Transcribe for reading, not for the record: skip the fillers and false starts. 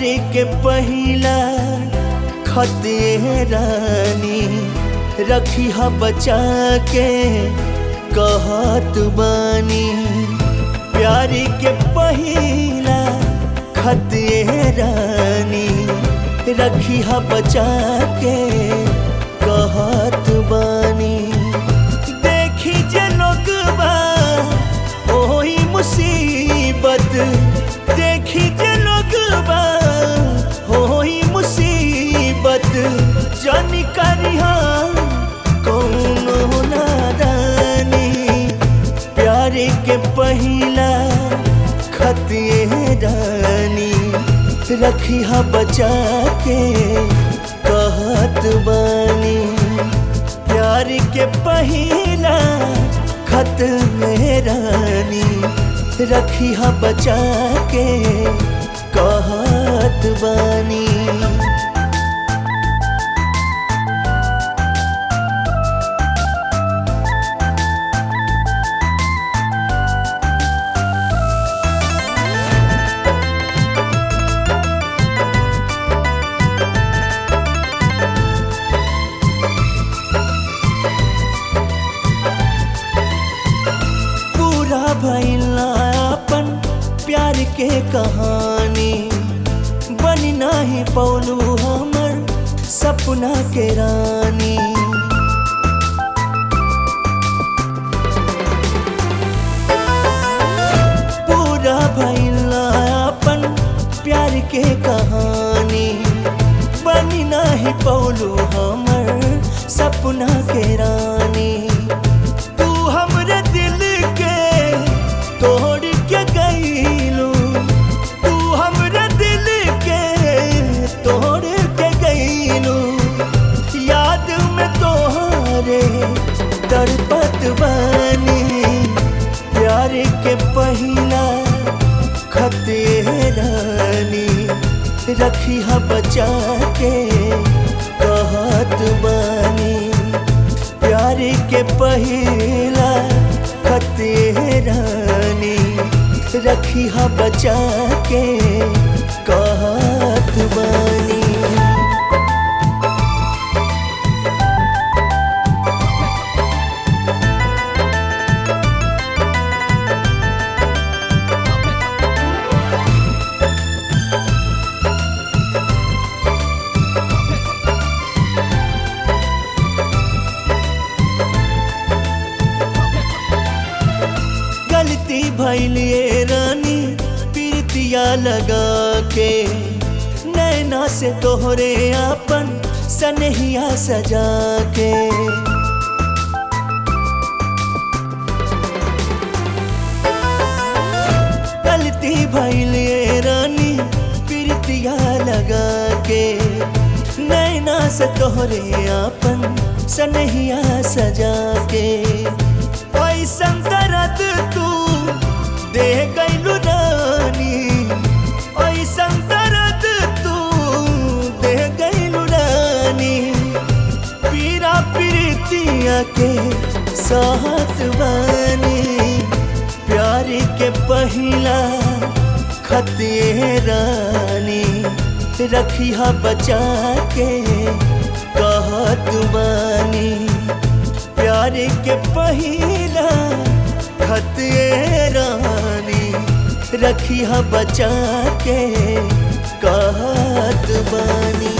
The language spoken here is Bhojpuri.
प्यार के पहिला खत रानी रखी हा बचा के कहत बानी। प्यार के पहिला खत रानी रखी हा बचा के कहत बानी। देखी जे लोगबा ओही मुसीबत, देखी जे लोगबा ओही मुसीबत, जानी करिहा कौनो नादानी। प्यार के पहिला खत रानी रखी हा बचा के कहत बानी। प्यार के पहिला खत रानी रखी हा बचा के कहत बानी। भइला अपन प्यार के कहानी, बनी नाही पौलू हमर सपना के रानी। पूरा भइला अपन प्यार के कहानी, बनी नाही पौलू हमर सपना के रानी। तू हमरे दिल के तोड़ के गईलू, तू हमरे दिल के तोड़ के गईलू। याद में तोहरे तड़पत बानी। प्यार के पहिला खत रानी रखी हा बचा के कहत बानी। प्यार के पहिला खत रानी रखी हा बचा के कहत बानी। गलती भइलिए रानी प्रीतिया लगा के, नैना से तोहरे अपन सनहिया सजा के। गलती भइलिए रानी प्रीतिया लगा के, नैना से तोहरे अपन सनहिया सजा के। ऐसन दर्द तू दे गईलू रानी, ऐसन दर्द तू दे गईलू रानी। पीरा प्रीतिया के साथ बानी। प्यार के पहिला खत रानी रखी हा बचा के कहत बानी। प्यार के पहिला खत रानी रखी हा बचा के कहत बानी।